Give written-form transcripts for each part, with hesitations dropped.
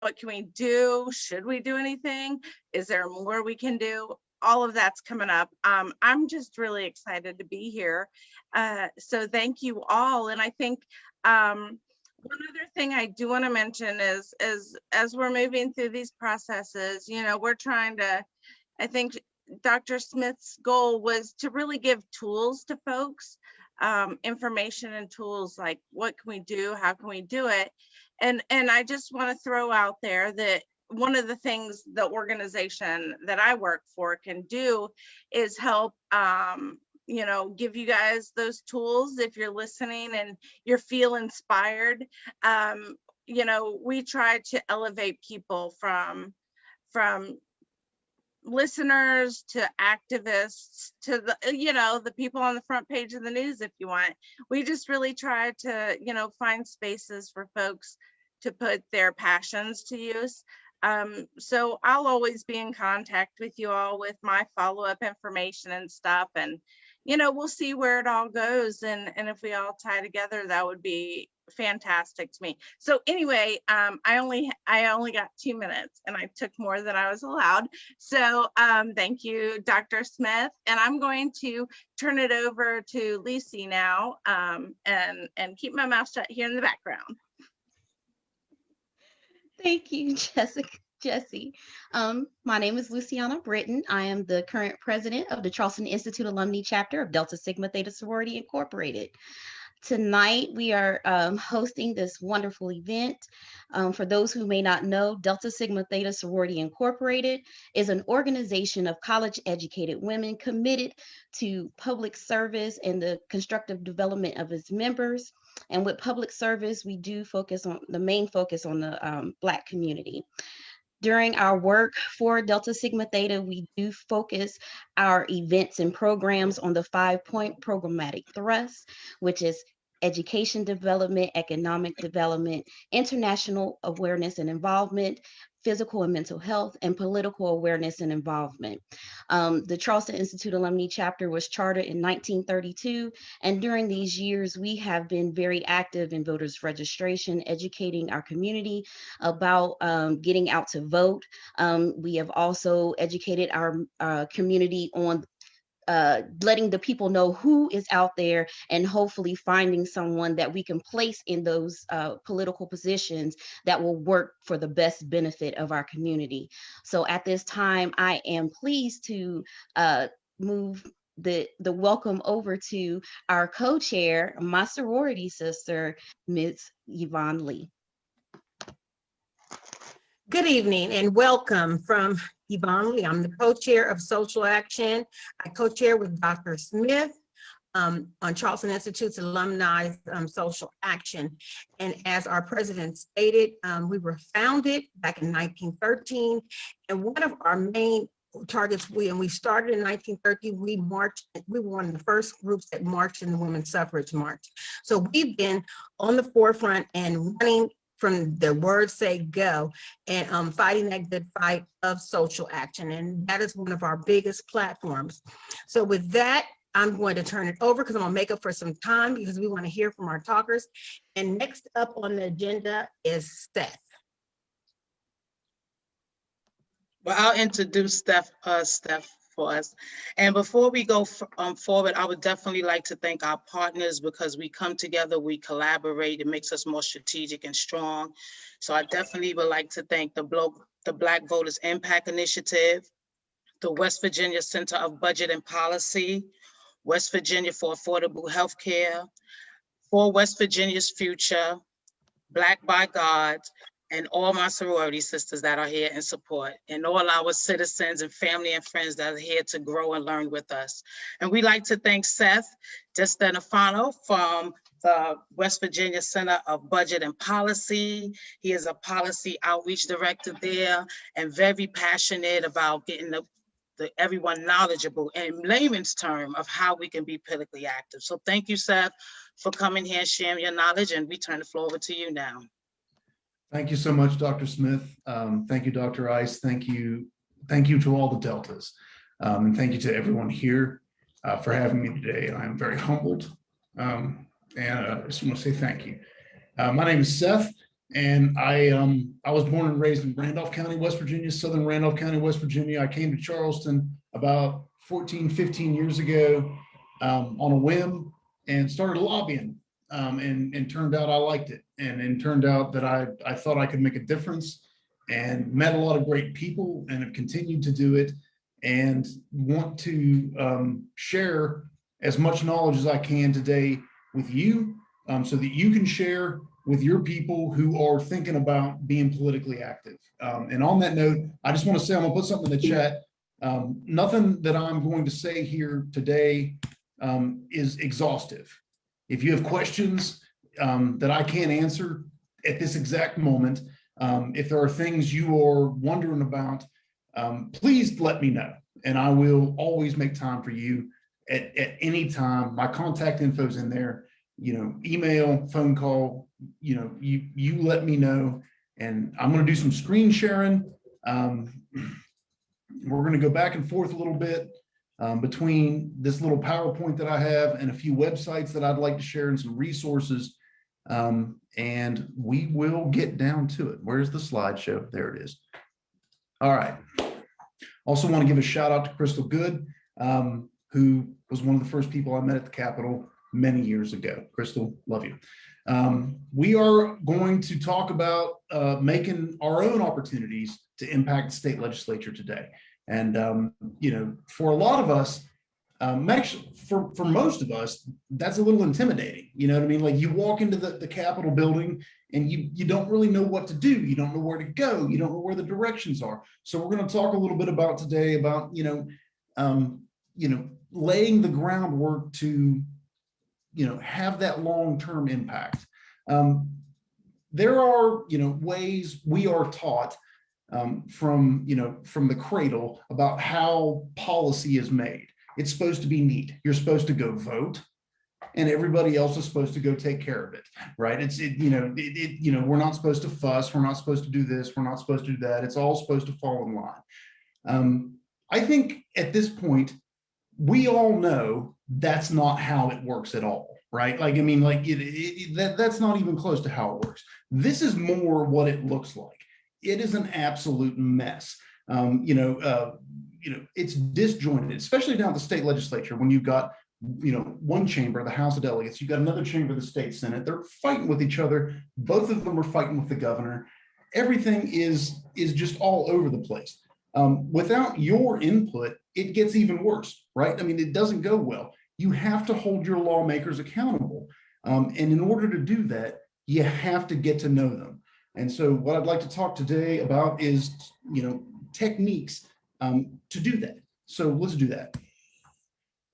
What can we do? Should we do anything? Is there more we can do? All of that's coming up. I'm just really excited to be here. So thank you all. And I think one other thing I do want to mention is as we're moving through these processes, we're trying to, I think Dr. Smith's goal was to really give tools to folks, information and tools like what can we do, how can we do it, and I just want to throw out there that one of the things the organization that I work for can do is help, give you guys those tools if you're listening and you feel inspired. We try to elevate people from listeners to activists to the people on the front page of the news. If you want, we just really try to find spaces for folks to put their passions to use. So I'll always be in contact with you all with my follow-up information and stuff, and we'll see where it all goes, and if we all tie together, that would be fantastic to me. So anyway, I only got 2 minutes, and I took more than I was allowed. So thank you, Dr. Smith, and I'm going to turn it over to Lucy now, and keep my mouth shut here in the background. Thank you, Jessie. My name is Luciana Britton. I am the current president of the Charleston Institute Alumni Chapter of Delta Sigma Theta Sorority Incorporated. Tonight, we are hosting this wonderful event. For those who may not know, Delta Sigma Theta Sorority Incorporated is an organization of college-educated women committed to public service and the constructive development of its members. And with public service, we do focus on the main focus on the Black community. During our work for Delta Sigma Theta, we do focus our events and programs on the 5-point programmatic thrust, which is education development, economic development, international awareness and involvement, physical and mental health, and political awareness and involvement. The Charleston Institute Alumni Chapter was chartered in 1932, and during these years, we have been very active in voters registration, educating our community about getting out to vote. We have also educated our community on letting the people know who is out there, and hopefully finding someone that we can place in those political positions that will work for the best benefit of our community. So at this time, I am pleased to move the welcome over to our co-chair, my sorority sister, Ms. Yvonne Lee. Good evening and welcome from Yvonne Lee. I'm the co-chair of Social Action. I co-chair with Dr. Smith on Charleston Institute's Alumni Social Action. And as our president stated, we were founded back in 1913. And one of our main targets, we started in 1930, we were one of the first groups that marched in the Women's Suffrage March. So we've been on the forefront and running from the word say go, and fighting that good fight of social action. And that is one of our biggest platforms. So with that, I'm going to turn it over because I'm gonna make up for some time because we want to hear from our talkers. And next up on the agenda is Seth. Well, I'll introduce Steph for us. And before we go forward, I would definitely like to thank our partners, because we come together, we collaborate, it makes us more strategic and strong. So I definitely would like to thank the Black Voters Impact Initiative, the West Virginia Center of Budget and Policy, West Virginia for Affordable Healthcare, For West Virginia's Future, Black by God, and all my sorority sisters that are here in support, and all our citizens and family and friends that are here to grow and learn with us. And we'd like to thank Seth DeStefano from the West Virginia Center of Budget and Policy. He is a policy outreach director there and very passionate about getting everyone knowledgeable in layman's term of how we can be politically active. So thank you, Seth, for coming here and sharing your knowledge, and we turn the floor over to you now. Thank you so much, Dr. Smith. Thank you, Dr. Ice. Thank you to all the Deltas. And thank you to everyone here for having me today. I'm very humbled. And I just want to say thank you. My name is Seth. And I was born and raised in Randolph County, West Virginia, Southern Randolph County, West Virginia. I came to Charleston about 14, 15 years ago on a whim and started lobbying. And turned out I liked it. And turned out that I thought I could make a difference and met a lot of great people and have continued to do it and want to share as much knowledge as I can today with you so that you can share with your people who are thinking about being politically active. And on that note, I just want to say, I'm gonna put something in the chat. Nothing that I'm going to say here today is exhaustive. If you have questions that I can't answer at this exact moment, if there are things you are wondering about, please let me know. And I will always make time for you at any time. My contact info is in there, email, phone call, you let me know. And I'm going to do some screen sharing. We're going to go back and forth a little bit between this little PowerPoint that I have and a few websites that I'd like to share and some resources. And we will get down to it. Where's the slideshow? There it is. All right. Also want to give a shout out to Crystal Good, who was one of the first people I met at the Capitol many years ago. Crystal, love you. We are going to talk about making our own opportunities to impact the state legislature today. And, for a lot of us, actually, for most of us, that's a little intimidating. You know what I mean? Like you walk into the Capitol building and you don't really know what to do. You don't know where to go. You don't know where the directions are. So we're going to talk a little bit about today about, laying the groundwork to, have that long-term impact. There are, ways we are taught from the cradle about how policy is made. It's supposed to be neat. You're supposed to go vote, and everybody else is supposed to go take care of it, right? We're not supposed to fuss. We're not supposed to do this. We're not supposed to do that. It's all supposed to fall in line. I think at this point, we all know that's not how it works at all, right? That's not even close to how it works. This is more what it looks like. It is an absolute mess. It's disjointed, especially down at the state legislature when you've got, one chamber, the House of Delegates, you've got another chamber, the state Senate. They're fighting with each other. Both of them are fighting with the governor. Everything is just all over the place. Without your input, it gets even worse, right? I mean, it doesn't go well. You have to hold your lawmakers accountable. And in order to do that, you have to get to know them. And so what I'd like to talk today about is, techniques to do that. So let's do that.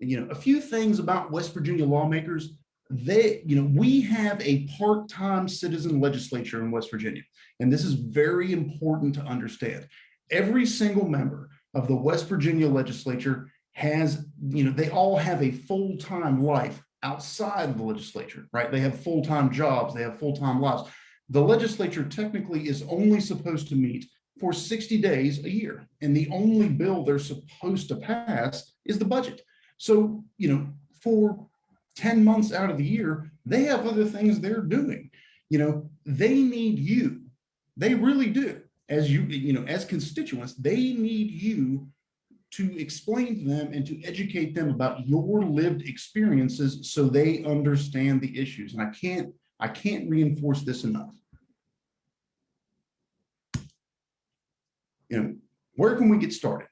A few things about West Virginia lawmakers. We have a part-time citizen legislature in West Virginia. And this is very important to understand. Every single member of the West Virginia legislature has, they all have a full-time life outside of the legislature, right? They have full-time jobs, they have full-time lives. The legislature technically is only supposed to meet for 60 days a year. And the only bill they're supposed to pass is the budget. So, for 10 months out of the year, they have other things they're doing. They need you. They really do. As as constituents, they need you to explain to them and to educate them about your lived experiences so they understand the issues. And I can't reinforce this enough. Where can we get started?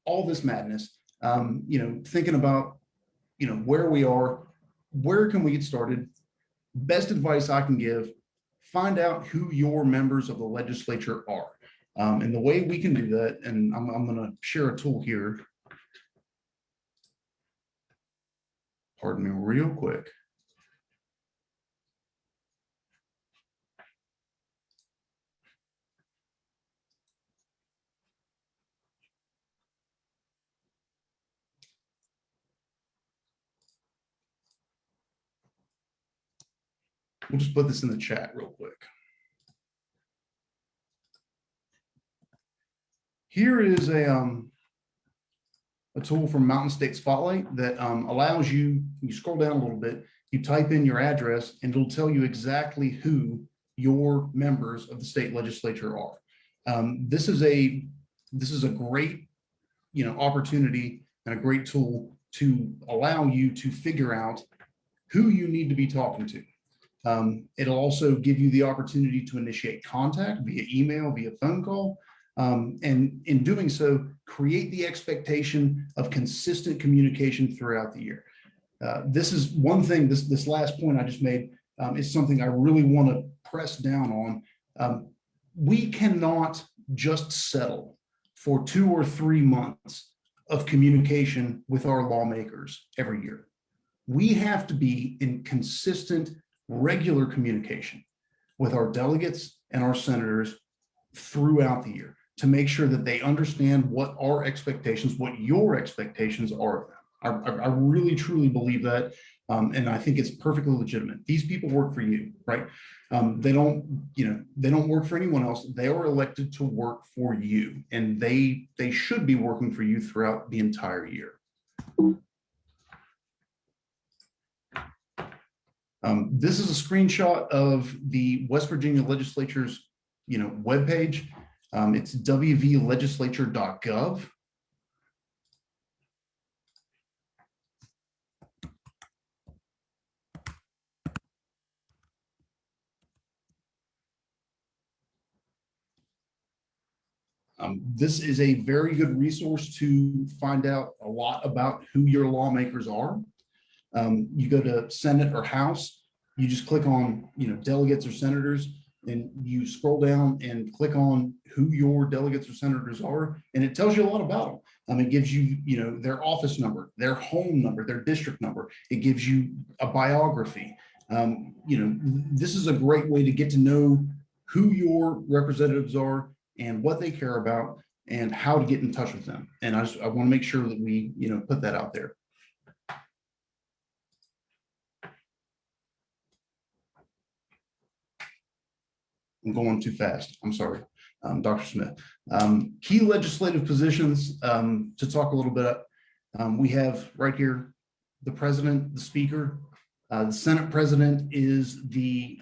All this madness, thinking about, where we are, where can we get started? Best advice I can give, find out who your members of the legislature are. And the way we can do that, and I'm going to share a tool here. Pardon me real quick. We'll just put this in the chat real quick. Here is a tool from Mountain State Spotlight that allows you scroll down a little bit, You type in your address and it'll tell you exactly who your members of the state legislature are. This is a great, opportunity and a great tool to allow you to figure out who you need to be talking to. It'll also give you the opportunity to initiate contact via email, via phone call. And in doing so, create the expectation of consistent communication throughout the year. This is one thing, this last point I just made is something I really want to press down on. We cannot just settle for 2 or 3 months of communication with our lawmakers every year. We have to be in consistent, regular communication with our delegates and our senators throughout the year to make sure that they understand what our expectations, what your expectations are of them. I really, truly believe that. And I think it's perfectly legitimate. These people work for you, right? They don't work for anyone else. They are elected to work for you, and they should be working for you throughout the entire year. This is a screenshot of the West Virginia Legislature's, webpage. It's wvlegislature.gov. This is a very good resource to find out a lot about who your lawmakers are. You go to Senate or House, you just click on, delegates or senators, and you scroll down and click on who your delegates or senators are, and it tells you a lot about them. It gives you, their office number, their home number, their district number. It gives you a biography. This is a great way to get to know who your representatives are and what they care about and how to get in touch with them. And I want to make sure that we, put that out there. I'm going too fast. I'm sorry, Dr. Smith. Key legislative positions to talk a little bit. We have right here the president, the speaker. The Senate president is the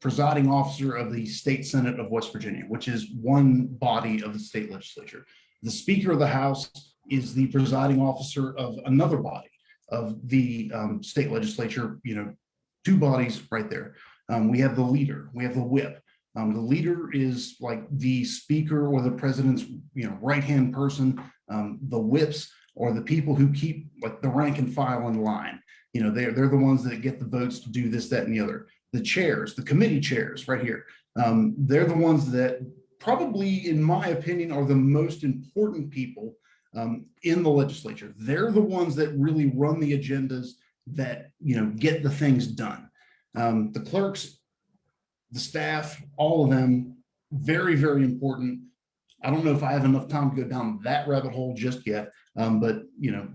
presiding officer of the State Senate of West Virginia, which is one body of the state legislature. The Speaker of the House is the presiding officer of another body of the state legislature, 2 bodies right there. We have the leader, we have the whip. The leader is like the speaker or the president's, right-hand person. The whips are the people who keep like the rank and file in line. They're the ones that get the votes to do this, that, and the other. The chairs, the committee chairs right here. They're the ones that probably, in my opinion, are the most important people in the legislature. They're the ones that really run the agendas that, get the things done. The clerks, the staff, all of them, very, very important. I don't know if I have enough time to go down that rabbit hole just yet, but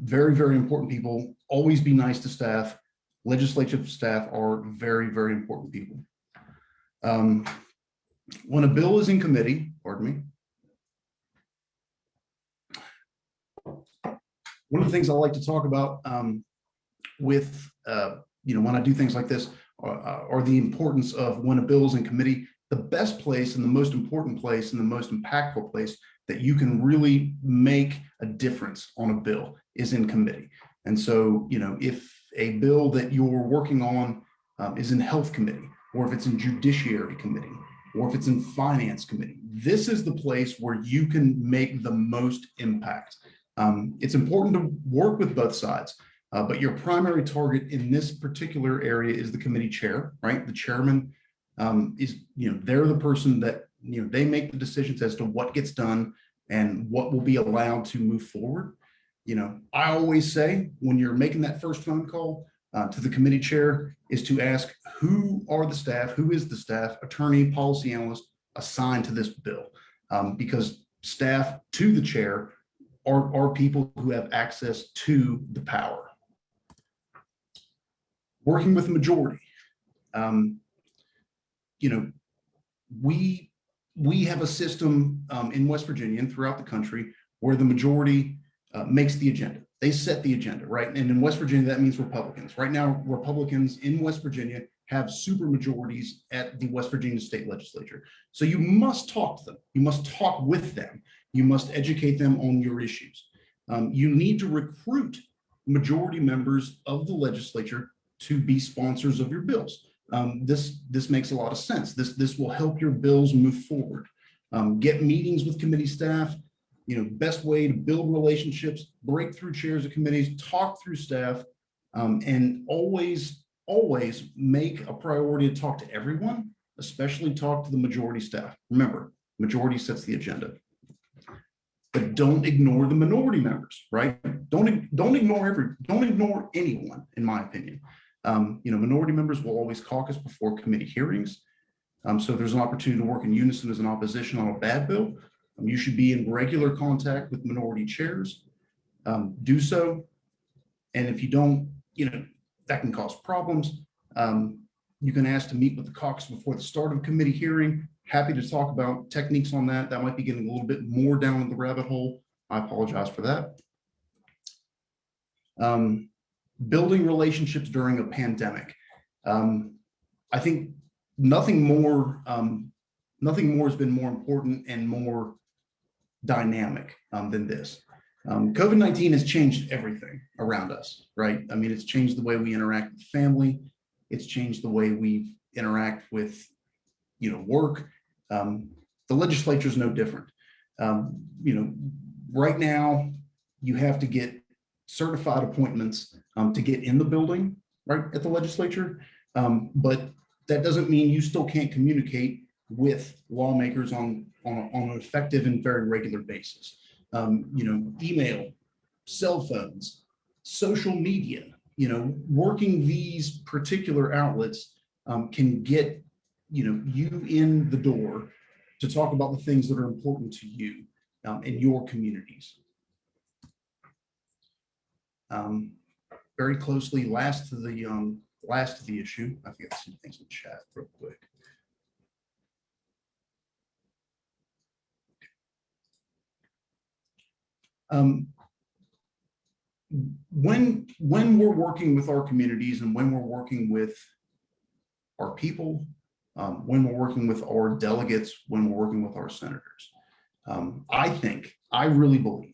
very, very important people. Always be nice to staff. Legislative staff are very, very important people. When a bill is in committee, pardon me, one of the things I like to talk about with, when I do things like this are the importance of when a bill is in committee. The best place and the most important place and the most impactful place that you can really make a difference on a bill is in committee. And so, if a bill that you're working on is in health committee, or if it's in judiciary committee, or if it's in finance committee, this is the place where you can make the most impact. It's important to work with both sides, but your primary target in this particular area is the committee chair, right? The chairman is, they're the person that, they make the decisions as to what gets done and what will be allowed to move forward. I always say when you're making that first phone call to the committee chair is to ask who are the staff, who is the staff, attorney, policy analyst assigned to this bill, because staff to the chair are people who have access to the power. Working with the majority, we have a system in West Virginia and throughout the country where the majority makes the agenda. They set the agenda, right? And in West Virginia, that means Republicans. Right now, Republicans in West Virginia have super majorities at the West Virginia state legislature. So you must talk to them. You must talk with them. You must educate them on your issues. You need to recruit majority members of the legislature to be sponsors of your bills. This makes a lot of sense. This will help your bills move forward. Get meetings with committee staff. Best way to build relationships, break through chairs of committees, talk through staff, and always make a priority to talk to everyone, especially talk to the majority staff. Remember, majority sets the agenda. But don't ignore the minority members, right? Don't ignore anyone, in my opinion. Minority members will always caucus before committee hearings. So if there's an opportunity to work in unison as an opposition on a bad bill, you should be in regular contact with minority chairs. Do so. And if you don't, that can cause problems. You can ask to meet with the caucus before the start of committee hearing. Happy to talk about techniques on that. That might be getting a little bit more down the rabbit hole. I apologize for that. Building relationships during a pandemic. I think nothing more has been more important and more dynamic than this. COVID-19 has changed everything around us, right? I mean, it's changed the way we interact with family. It's changed the way we interact with, work. The legislature is no different. Right now you have to get certified appointments to get in the building, right, at the legislature. But that doesn't mean you still can't communicate with lawmakers on an effective and very regular basis. Email, cell phones, social media, working these particular outlets can get, you in the door to talk about the things that are important to you in your communities. Very closely, last to the issue, I think I see things in chat real quick. When we're working with our communities and when we're working with our people, when we're working with our delegates, when we're working with our senators, I really believe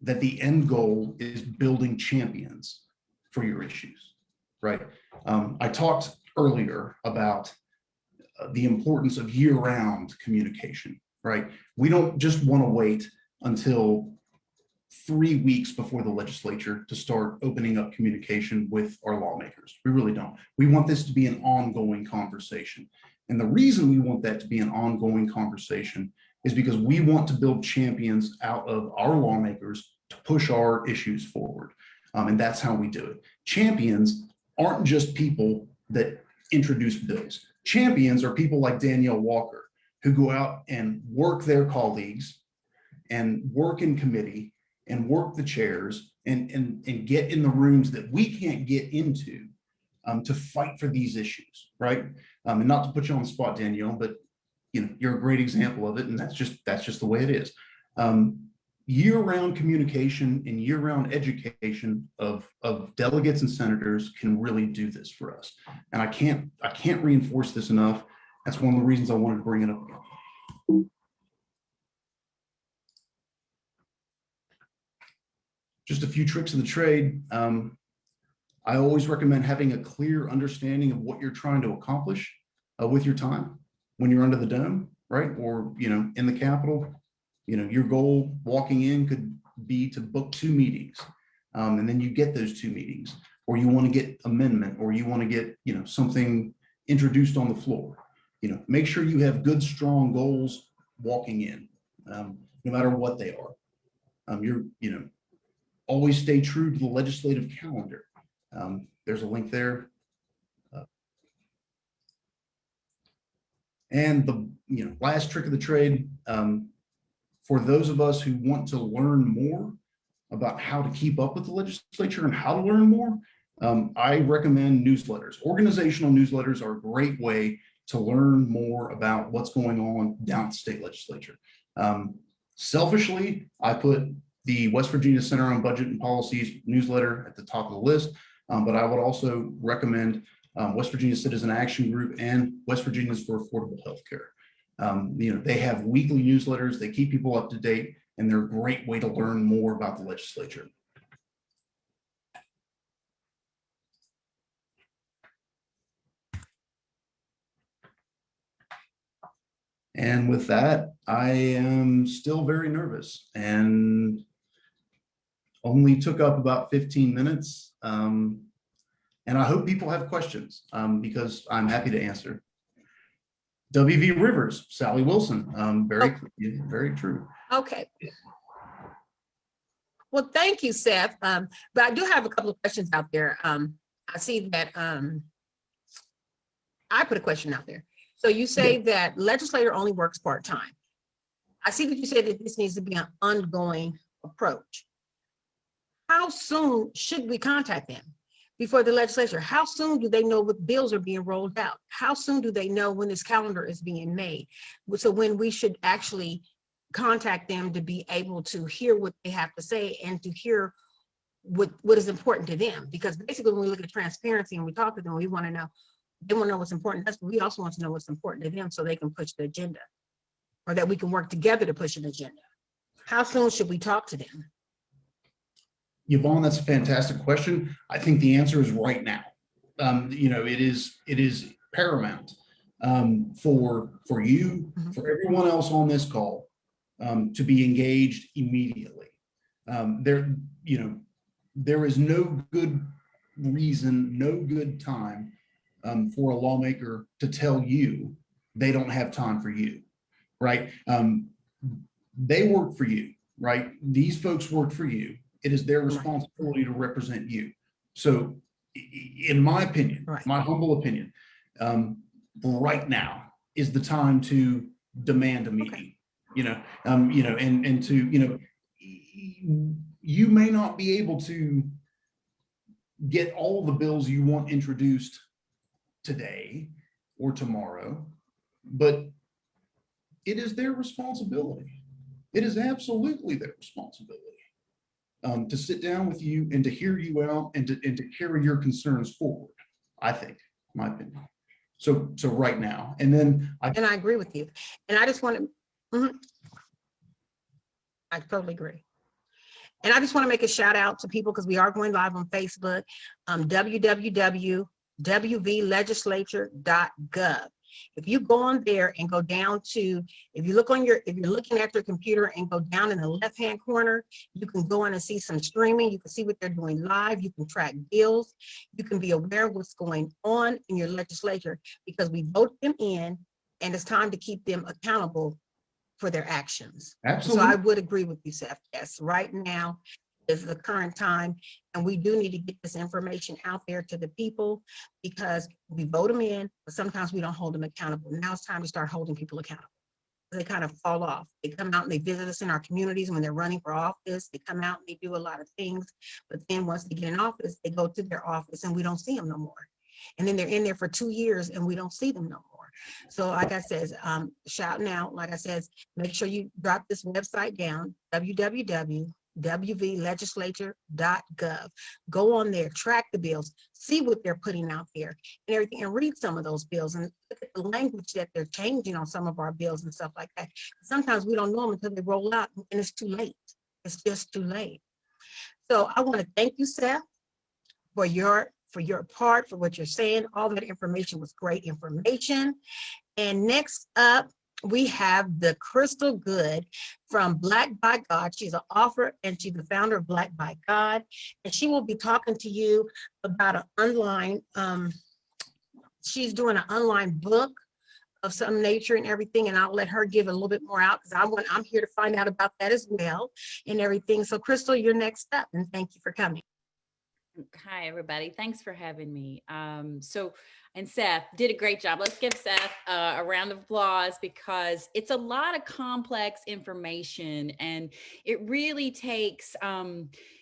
that the end goal is building champions for your issues, right? I talked earlier about the importance of year-round communication, right? We don't just want to wait until 3 weeks before the legislature to start opening up communication with our lawmakers. We really don't. We want this to be an ongoing conversation. And the reason we want that to be an ongoing conversation is because we want to build champions out of our lawmakers to push our issues forward. And that's how we do it. Champions aren't just people that introduce bills. Champions are people like Danielle Walker, who go out and work their colleagues and work in committee and work the chairs and get in the rooms that we can't get into to fight for these issues, right? And not to put you on the spot, Danielle, but you're a great example of it, and that's just the way it is. Year-round communication and year-round education of delegates and senators can really do this for us. And I can't reinforce this enough. That's one of the reasons I wanted to bring it up again. Just a few tricks of the trade. I always recommend having a clear understanding of what you're trying to accomplish with your time when you're under the dome, right? Or, in the Capitol, your goal walking in could be to book 2 meetings. And then you get those 2 meetings, or you want to get amendment, or you want to get, something introduced on the floor. Make sure you have good, strong goals walking in, no matter what they are. Always stay true to the legislative calendar. There's a link there. And the last trick of the trade, for those of us who want to learn more about how to keep up with the legislature and how to learn more, I recommend newsletters. Organizational newsletters are a great way to learn more about what's going on down at the state legislature. Selfishly, I put the West Virginia Center on Budget and Policies newsletter at the top of the list. But I would also recommend West Virginia Citizen Action Group and West Virginians for Affordable Healthcare. They have weekly newsletters. They keep people up to date, and they're a great way to learn more about the legislature. And with that, I am still very nervous and only took up about 15 minutes. And I hope people have questions because I'm happy to answer. WV Rivers, Sally Wilson, very true. Okay. Well, thank you, Seth. But I do have a couple of questions out there. I see that I put a question out there. So you say that legislator only works part-time. I see that you say that this needs to be an ongoing approach. How soon should we contact them before the legislature? How soon do they know what bills are being rolled out? How soon do they know when this calendar is being made? So when we should actually contact them to be able to hear what they have to say and to hear what is important to them? Because basically when we look at transparency and we talk to them, we want to know, they want to know what's important to us, but we also want to know what's important to them so they can push the agenda, or that we can work together to push an agenda. How soon should we talk to them? Yvonne, that's a fantastic question. I think the answer is right now. It is paramount for you, for everyone else on this call, to be engaged immediately. There is no good reason, no good time for a lawmaker to tell you they don't have time for you, right? They work for you, right? These folks work for you. It is their responsibility to represent you. So in my opinion, my humble opinion, right now is the time to demand a meeting, and to, you may not be able to get all the bills you want introduced today or tomorrow, but it is their responsibility. It is absolutely their responsibility to sit down with you and to hear you out and to carry your concerns forward, I think, my opinion. So right now, and then I agree with you. And I just want to, I totally agree. And I just want to make a shout out to people because we are going live on Facebook, www.wvlegislature.gov. If you go on there and go down to, if you're looking at your computer and go down in the left-hand corner, you can go on and see some streaming. You can see what they're doing live. You can track bills. You can be aware of what's going on in your legislature because we vote them in and it's time to keep them accountable for their actions. Absolutely. So I would agree with you, Seth. Yes, right now is the current time, and we do need to get this information out there to the people because we vote them in, but sometimes we don't hold them accountable. Now it's time to start holding people accountable. They kind of fall off. They come out and they visit us in our communities when they're running for office. They come out and they do a lot of things, but then once they get in office, they go to their office and we don't see them no more. And then they're in there for 2 years and we don't see them no more. So like I said, shouting out, like I said, make sure you drop this website down, www.wvlegislature.gov. Go on there, track the bills, see what they're putting out there and everything, and read some of those bills and look at the language that they're changing on some of our bills and stuff like that. Sometimes we don't know them until they roll out and it's too late. It's just too late. So I want to thank you, Seth, for your part, for what you're saying. All that information was great information. And next up, we have the Crystal Good from Black by God. She's an author and she's the founder of Black by God. And she will be talking to you about an online, she's doing an online book of some nature and everything. And I'll let her give a little bit more out because I'm here to find out about that as well and everything. So Crystal, you're next up and thank you for coming. Hi, everybody. Thanks for having me. And Seth did a great job. Let's give Seth a round of applause because it's a lot of complex information and it really takes,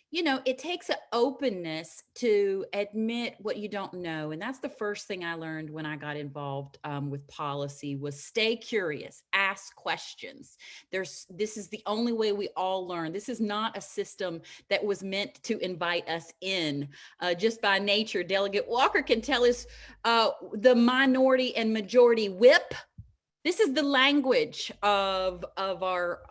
you know, it takes an openness to admit what you don't know. And that's the first thing I learned when I got involved with policy was stay curious, ask questions. This is the only way we all learn. This is not a system that was meant to invite us in. Just by nature, Delegate Walker can tell us the minority and majority whip. This is the language of our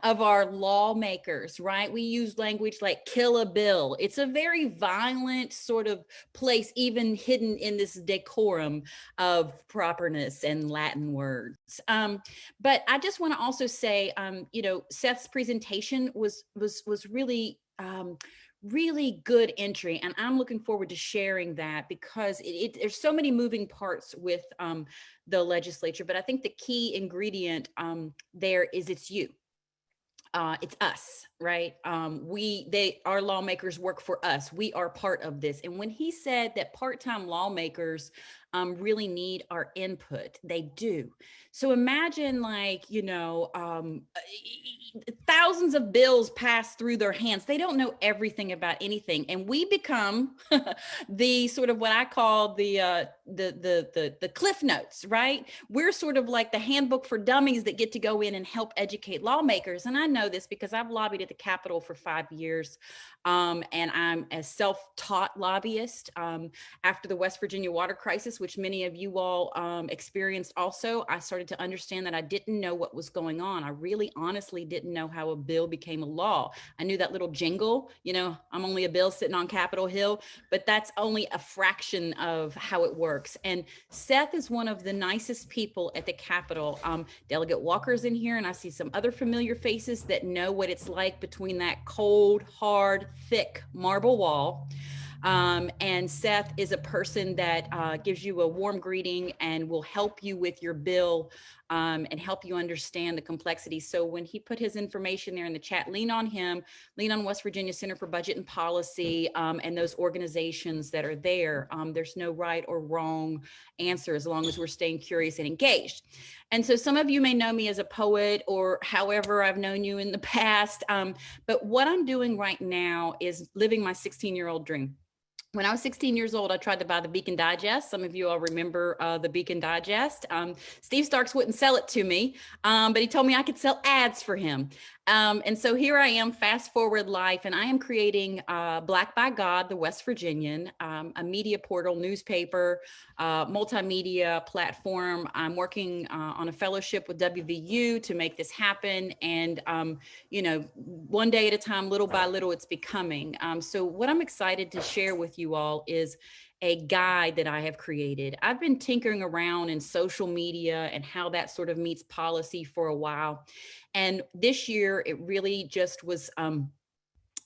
of our lawmakers, right? We use language like kill a bill. It's a very violent sort of place, even hidden in this decorum of properness and Latin words. But I just want to also say, you know, Seth's presentation was really really good entry, and I'm looking forward to sharing that because there's so many moving parts with the legislature, but I think the key ingredient there is it's you. It's us, right? Our lawmakers work for us. We are part of this. And when he said that part-time lawmakers really need our input, they do. So imagine, like, you know, thousands of bills pass through their hands. They don't know everything about anything. And we become the sort of what I call the cliff notes, right? We're sort of like the handbook for dummies that get to go in and help educate lawmakers. And I know this because I've lobbied at the Capitol for 5 years. And I'm a self-taught lobbyist. After the West Virginia water crisis, which many of you all experienced also, I started to understand that I didn't know what was going on. I really honestly didn't know how a bill became a law. I knew that little jingle, you know, I'm only a bill sitting on Capitol Hill, but that's only a fraction of how it works. And Seth is one of the nicest people at the Capitol. Delegate Walker's in here, and I see some other familiar faces that know what it's like between that cold, hard, thick marble wall. And Seth is a person that gives you a warm greeting and will help you with your bill and help you understand the complexity. So when he put his information there in the chat, lean on him, lean on West Virginia Center for Budget and Policy and those organizations that are there. There's no right or wrong answer as long as we're staying curious and engaged. And so some of you may know me as a poet or however I've known you in the past. But what I'm doing right now is living my 16-year-old dream. When I was 16 years old, I tried to buy the Beacon Digest. Some of you all remember the Beacon Digest. Steve Starks wouldn't sell it to me, but he told me I could sell ads for him. And so here I am, fast forward life, and I am creating Black by God, the West Virginian, a media portal, newspaper, multimedia platform. I'm working on a fellowship with WVU to make this happen. And, you know, one day at a time, little by little, it's becoming. So what I'm excited to share with you all is a guide that I have created. I've been tinkering around in social media and how that sort of meets policy for a while. And this year, it really just was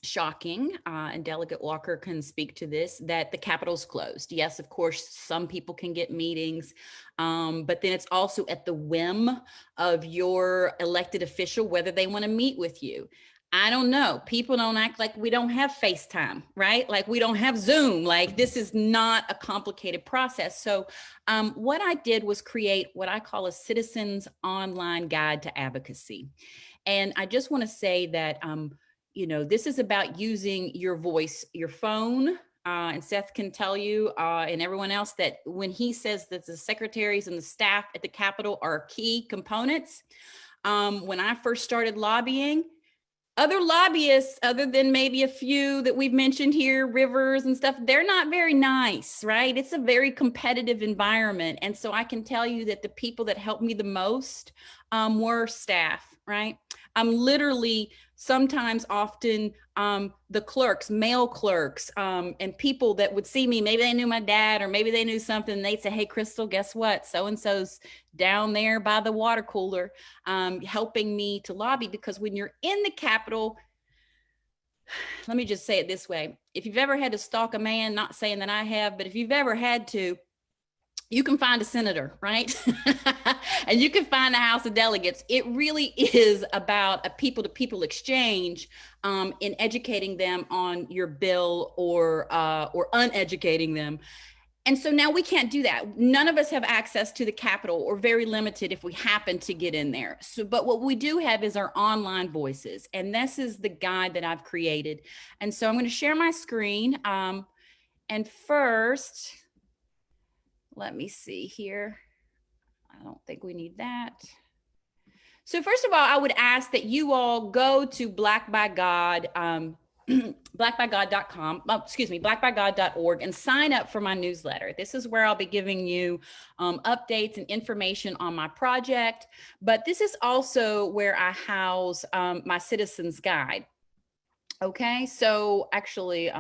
shocking, and Delegate Walker can speak to this, that the Capitol's closed. Yes, of course, some people can get meetings, but then it's also at the whim of your elected official, whether they want to meet with you. I don't know. People don't act like we don't have FaceTime, right? Like we don't have Zoom. Like this is not a complicated process. So what I did was create what I call a citizen's online guide to advocacy. And I just want to say that, you know, this is about using your voice, your phone, and Seth can tell you and everyone else that when he says that the secretaries and the staff at the Capitol are key components, when I first started lobbying, other lobbyists, other than maybe a few that we've mentioned here, Rivers and stuff, they're not very nice, right? It's a very competitive environment. And so I can tell you that the people that helped me the most were staff, right? I'm literally sometimes often the clerks, male clerks, and people that would see me, maybe they knew my dad or maybe they knew something, and they'd say, hey, Crystal, guess what? So-and-so's down there by the water cooler helping me to lobby. Because when you're in the Capitol, let me just say it this way. If you've ever had to stalk a man, not saying that I have, but if you've ever had to, you can find a senator, right? And you can find a House of Delegates. It really is about a people-to-people exchange in educating them on your bill or uneducating them. And so now we can't do that. None of us have access to the Capitol, or very limited if we happen to get in there. So, but what we do have is our online voices. And this is the guide that I've created. And so I'm going to share my screen. And first, let me see here. I don't think we need that. So first of all, I would ask that you all go to Black by God, blackbygod.com, blackbygod.org, and sign up for my newsletter. This is where I'll be giving you updates and information on my project, but this is also where I house my citizens guide. Okay, so actually,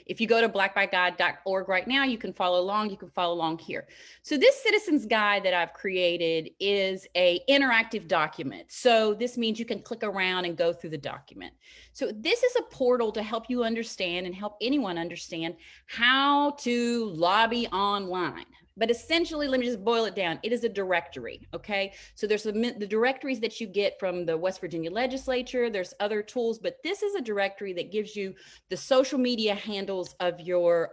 if you go to blackbygod.org right now, you can follow along. You can follow along here. So this citizens guide that I've created is a interactive document. So this means you can click around and go through the document. So this is a portal to help you understand and help anyone understand how to lobby online. But essentially, let me just boil it down. It is a directory, okay? So there's the directories that you get from the West Virginia legislature. There's other tools, but this is a directory that gives you the social media handles of your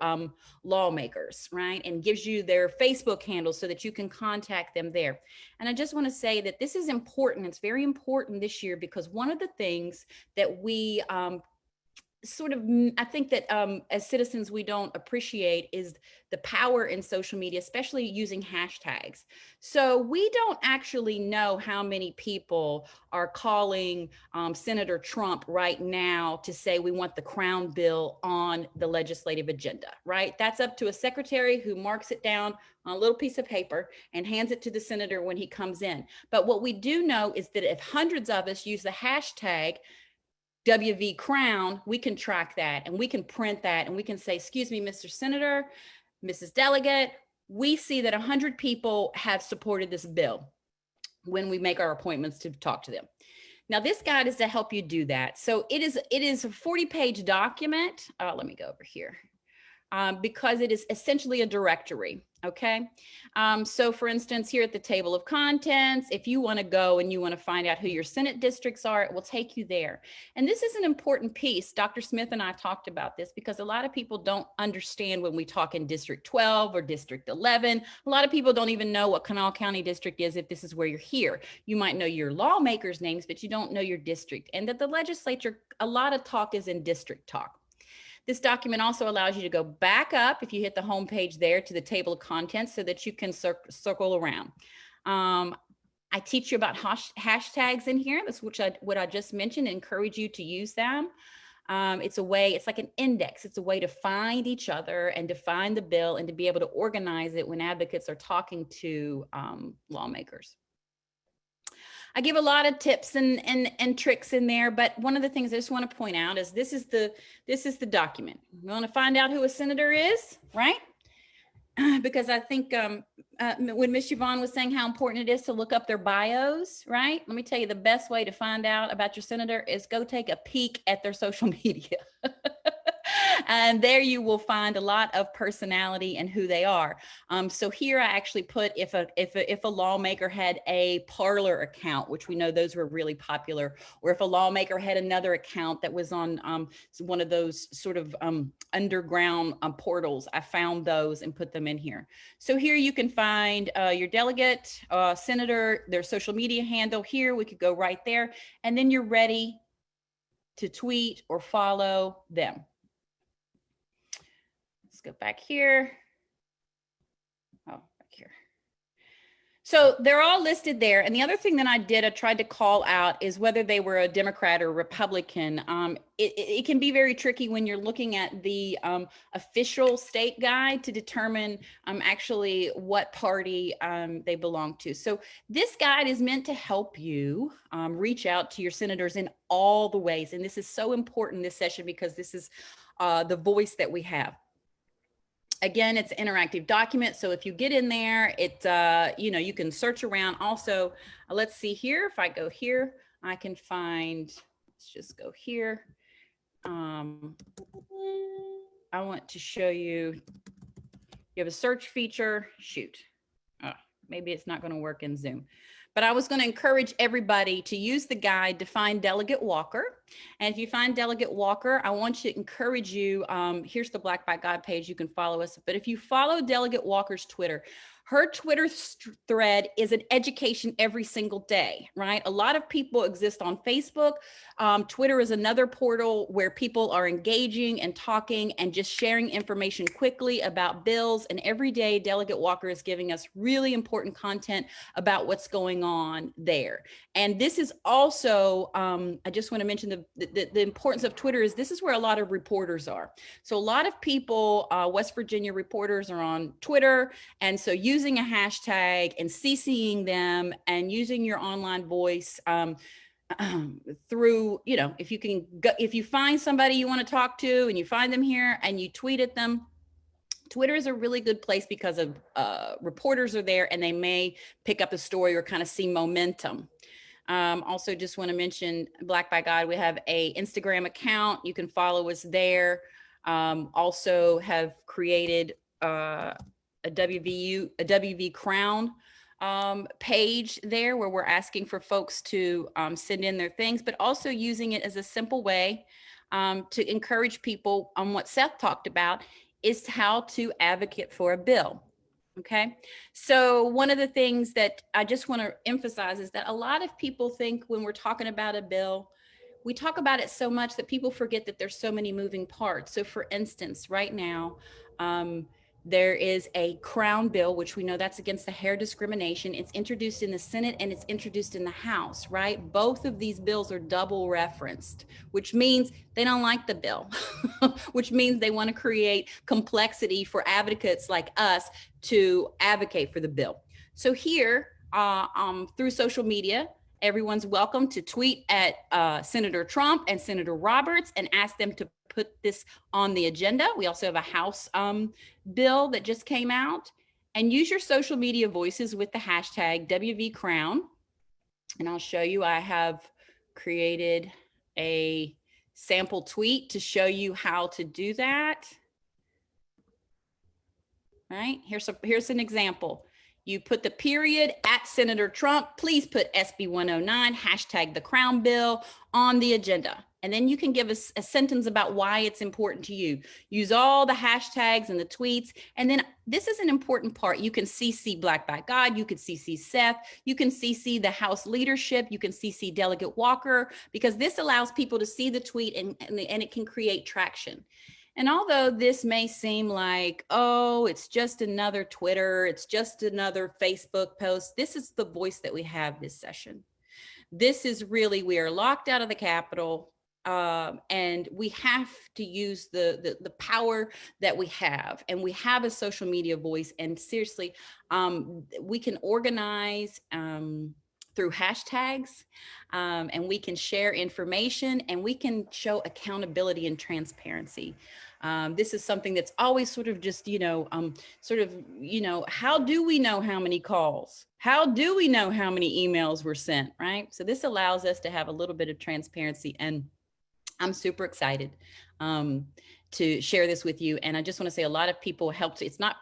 lawmakers, right? And gives you their Facebook handles so that you can contact them there. And I just want to say that this is important. It's very important this year because one of the things that we I think that as citizens, we don't appreciate is the power in social media, especially using hashtags. So we don't actually know how many people are calling Senator Trump right now to say we want the Crown Bill on the legislative agenda, right? That's up to a secretary who marks it down on a little piece of paper and hands it to the senator when he comes in. But what we do know is that if hundreds of us use the hashtag WV Crown, we can track that and we can print that and we can say, excuse me, Mr. Senator, Mrs. Delegate, we see that 100 people have supported this bill when we make our appointments to talk to them. Now, this guide is to help you do that. So it is a 40-page document. Let me go over here. Because it is essentially a directory, okay? So for instance, here at the table of contents, if you wanna go and you wanna find out who your Senate districts are, it will take you there. And this is an important piece. Dr. Smith and I talked about this because a lot of people don't understand when we talk in District 12 or District 11. A lot of people don't even know what Kanawha County District is if this is where you're here. You might know your lawmakers' names, but you don't know your district. And that the legislature, a lot of talk is in district talk. This document also allows you to go back up if you hit the home page there to the table of contents so that you can circle around. I teach you about hashtags in here. That's what I just mentioned. Encourage you to use them. It's a way, it's like an index. It's a way to find each other and to find the bill and to be able to organize it when advocates are talking to lawmakers. I give a lot of tips and tricks in there, but one of the things I just want to point out is this is the document. You want to find out who a senator is, right? Because I think when Ms. Yvonne was saying how important it is to look up their bios, right? Let me tell you, the best way to find out about your senator is go take a peek at their social media. And there you will find a lot of personality and who they are. So here I actually put if a lawmaker had a Parler account, which we know those were really popular, or if a lawmaker had another account that was on one of those sort of underground portals, I found those and put them in here. So here you can find your delegate, senator, their social media handle. Here we could go right there, and then you're ready to tweet or follow them. Let's go back here. Oh, back here. So they're all listed there. And the other thing that I did, I tried to call out is whether they were a Democrat or Republican. It can be very tricky when you're looking at the official state guide to determine actually what party they belong to. So this guide is meant to help you reach out to your senators in all the ways. And this is so important this session because this is the voice that we have. Again, it's an interactive document. So if you get in there, you can search around. Also, let's see here. If I go here, I can find, let's just go here. I want to show you, you have a search feature. Shoot, maybe it's not going to work in Zoom. But I was going to encourage everybody to use the guide to find Delegate Walker. And if you find Delegate Walker, I want to encourage you, here's the Black by God page, you can follow us. But if you follow Delegate Walker's Twitter, her Twitter thread is an education every single day, right? A lot of people exist on Facebook. Twitter is another portal where people are engaging and talking and just sharing information quickly about bills. And every day, Delegate Walker is giving us really important content about what's going on there. And this is also, I just want to mention the importance of Twitter is this is where a lot of reporters are. So a lot of people, West Virginia reporters are on Twitter. And so using a hashtag and CCing them and using your online voice through, you know, if you can go, if you find somebody you want to talk to and you find them here and you tweet at them, Twitter is a really good place because of reporters are there and they may pick up a story or kind of see momentum. Also just want to mention Black by God, we have a Instagram account. You can follow us there. Also have created a WV Crown page there where we're asking for folks to send in their things, but also using it as a simple way to encourage people on what Seth talked about is how to advocate for a bill. Okay, so one of the things that I just want to emphasize is that a lot of people think when we're talking about a bill, we talk about it so much that people forget that there's so many moving parts. So for instance, right now, there is a Crown bill, which we know that's against the hair discrimination. It's introduced in the Senate and it's introduced in the House, right? Both of these bills are double referenced, which means they don't like the bill, which means they want to create complexity for advocates like us to advocate for the bill. So here, through social media, everyone's welcome to tweet at Senator Trump and Senator Roberts and ask them to put this on the agenda. We also have a House bill that just came out, and use your social media voices with the hashtag WVCrown. And I'll show you, I have created a sample tweet to show you how to do that. Right, here's an example. You put the period at Senator Trump, please put SB 109, hashtag the Crown bill on the agenda. And then you can give us a sentence about why it's important to you. Use all the hashtags and the tweets. And then this is an important part. You can CC Black by God, you can CC Seth, you can CC the House leadership, you can CC Delegate Walker, because this allows people to see the tweet and it can create traction. And although this may seem like, oh, it's just another Twitter, it's just another Facebook post, this is the voice that we have this session. This is really, we are locked out of the Capitol, and we have to use the power that we have. And we have a social media voice, and seriously, we can organize through hashtags, and we can share information, and we can show accountability and transparency. This is something that's always sort of just, how do we know how many calls? How do we know how many emails were sent, right? So this allows us to have a little bit of transparency, and I'm super excited to share this with you. And I just want to say a lot of people helped. It's not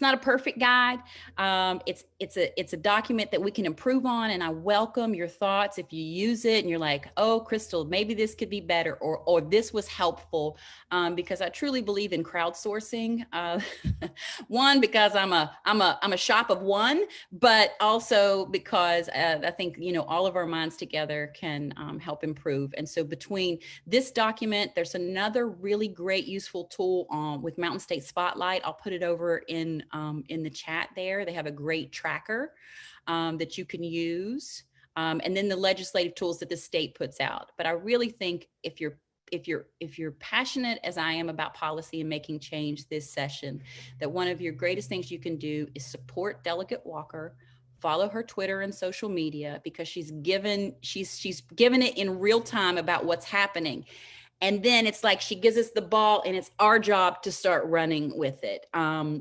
a perfect guide. It's a document that we can improve on, and I welcome your thoughts. If you use it and you're like, oh, Crystal, maybe this could be better, or this was helpful, because I truly believe in crowdsourcing. One, because I'm a shop of one, but also because I think all of our minds together can help improve. And so between this document, there's another really great useful tool with Mountain State Spotlight. I'll put it over in the chat there. They have a great tracker that you can use, and then the legislative tools that the state puts out. But I really think if you're passionate as I am about policy and making change this session, that one of your greatest things you can do is support Delegate Walker. Follow her Twitter and social media, because she's given it in real time about what's happening. And then it's like she gives us the ball, and it's our job to start running with it.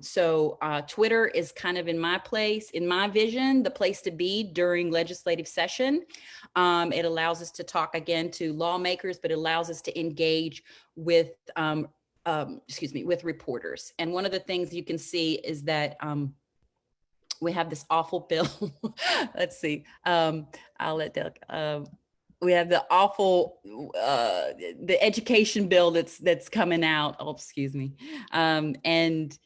So Twitter is kind of in my vision, the place to be during legislative session. It allows us to talk again to lawmakers, but it allows us to engage with, with reporters. And one of the things you can see is that we have this awful bill. Let's see. I'll let Del, we have the awful, the education bill that's coming out. Oh, excuse me. And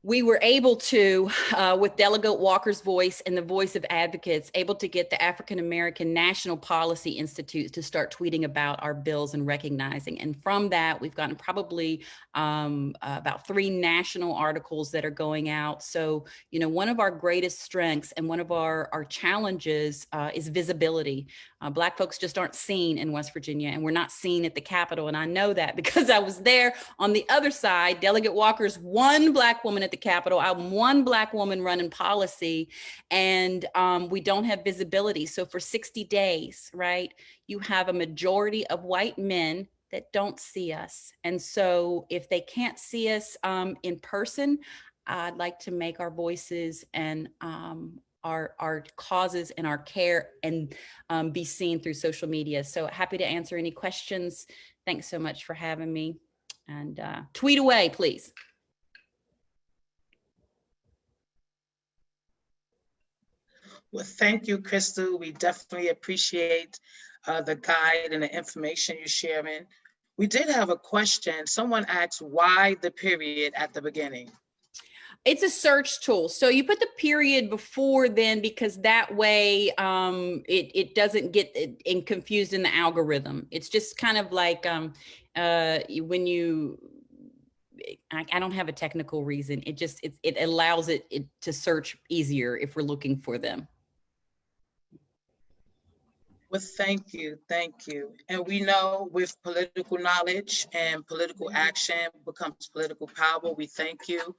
we were able to, with Delegate Walker's voice and the voice of advocates, able to get the African American National Policy Institute to start tweeting about our bills and recognizing. And from that, we've gotten probably about 3 national articles that are going out. So, you know, one of our greatest strengths and one of our challenges is visibility. Black folks just aren't seen in West Virginia, and we're not seen at the Capitol. And I know that because I was there on the other side. Delegate Walker's one Black woman at the Capitol. I'm one Black woman running policy, and we don't have visibility. So for 60 days, right, you have a majority of white men that don't see us. And so if they can't see us in person, I'd like to make our voices and our causes and our care and be seen through social media. So happy to answer any questions. Thanks so much for having me. And tweet away, please. Well, thank you, Crystal. We definitely appreciate the guide and the information you're sharing. We did have a question. Someone asked why the period at the beginning? It's a search tool. So you put the period before then because that way it doesn't get confused in the algorithm. It's just kind of like when you, I don't have a technical reason. It allows it to search easier if we're looking for them. Well, thank you. Thank you. And we know with political knowledge and political action becomes political power. We thank you.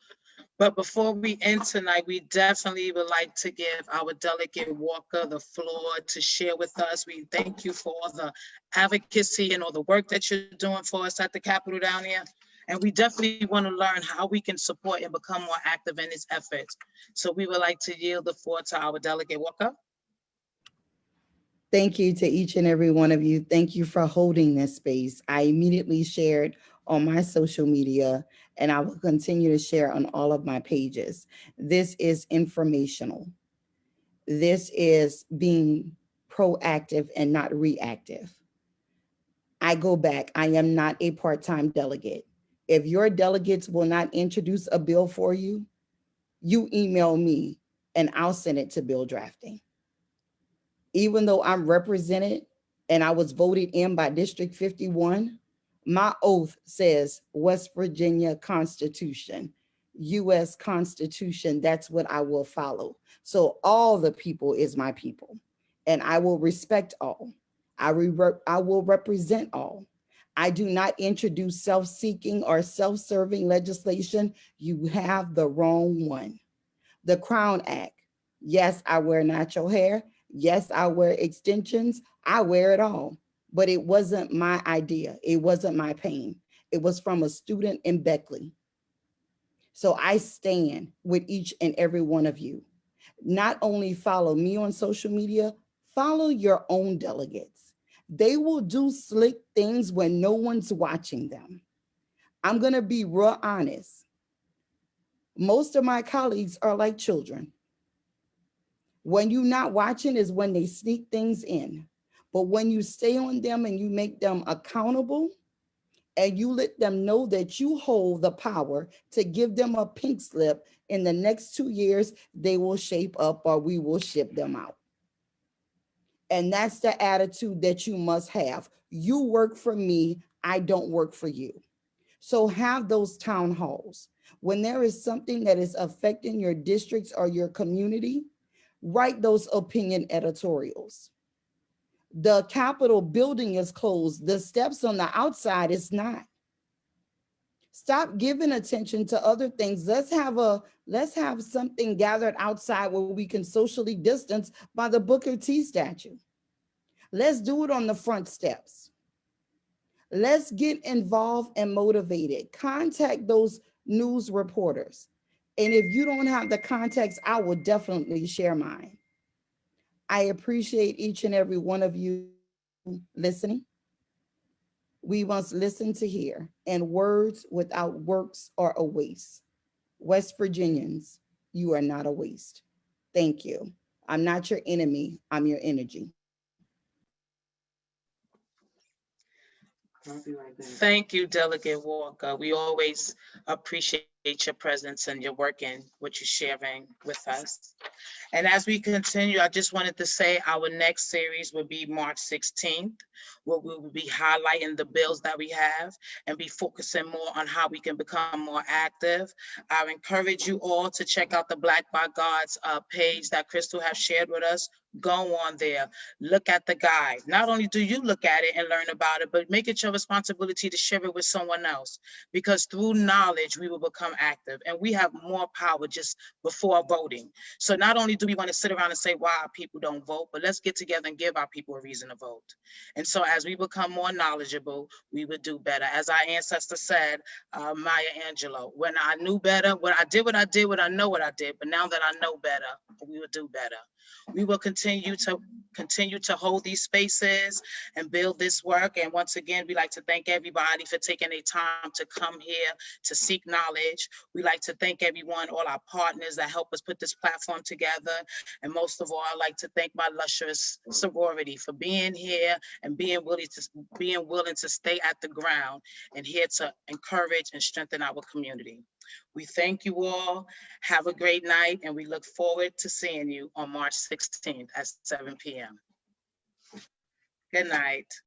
But before we end tonight, we definitely would like to give our Delegate Walker the floor to share with us. We thank you for all the advocacy and all the work that you're doing for us at the Capitol down here. And we definitely want to learn how we can support and become more active in this effort. So we would like to yield the floor to our Delegate Walker. Thank you to each and every one of you. Thank you for holding this space. I immediately shared on my social media, and I will continue to share on all of my pages. This is informational. This is being proactive and not reactive. I go back. I am not a part-time delegate. If your delegates will not introduce a bill for you, you email me and I'll send it to bill drafting. Even though I'm represented and I was voted in by District 51, my oath says West Virginia Constitution, US Constitution, that's what I will follow. So all the people is my people, and I will respect all. I will represent all. I do not introduce self-seeking or self-serving legislation. You have the wrong one. The Crown Act. Yes, I wear natural hair. Yes, I wear extensions. I wear it all. But it wasn't my idea. It wasn't my pain. It was from a student in Beckley. So I stand with each and every one of you. Not only follow me on social media, follow your own delegates. They will do slick things when no one's watching them. I'm going to be real honest. Most of my colleagues are like children. When you're not watching is when they sneak things in. But when you stay on them and you make them accountable and you let them know that you hold the power to give them a pink slip, in the next 2 years, they will shape up or we will ship them out. And that's the attitude that you must have. You work for me, I don't work for you. So have those town halls. When there is something that is affecting your districts or your community, write those opinion editorials. The Capitol building is closed. The steps on the outside is not. Stop giving attention to other things. Let's have something gathered outside where we can socially distance by the Booker T statue. Let's do it on the front steps. Let's get involved and motivated. Contact those news reporters. And if you don't have the context, I will definitely share mine. I appreciate each and every one of you listening. We must listen to hear, and words without works are a waste. West Virginians, You are not a waste. Thank you. I'm not your enemy. I'm your energy. Thank you, Delegate Walker. We always appreciate your presence and your work and what you're sharing with us. And as we continue, I just wanted to say our next series will be March 16th, where we will be highlighting the bills that we have and be focusing more on how we can become more active. I encourage you all to check out the Black by God's page that Crystal has shared with us. Go on there, look at the guide. Not only do you look at it and learn about it, but make it your responsibility to share it with someone else, because through knowledge, we will become active, and we have more power just before voting. So not only do we want to sit around and say why our people don't vote, but let's get together and give our people a reason to vote. And so as we become more knowledgeable, we would do better. As our ancestor said, Maya Angelou, when I knew better, when I did what I did, when I know what I did, but now that I know better, we will do better. We will continue to hold these spaces and build this work. And once again, we like to thank everybody for taking their time to come here to seek knowledge. We like to thank everyone, all our partners that help us put this platform together. And most of all, I'd like to thank my illustrious sorority for being here and being willing to stay at the ground and here to encourage and strengthen our community. We thank you all. Have a great night, and we look forward to seeing you on March 16th at 7 p.m. Good night.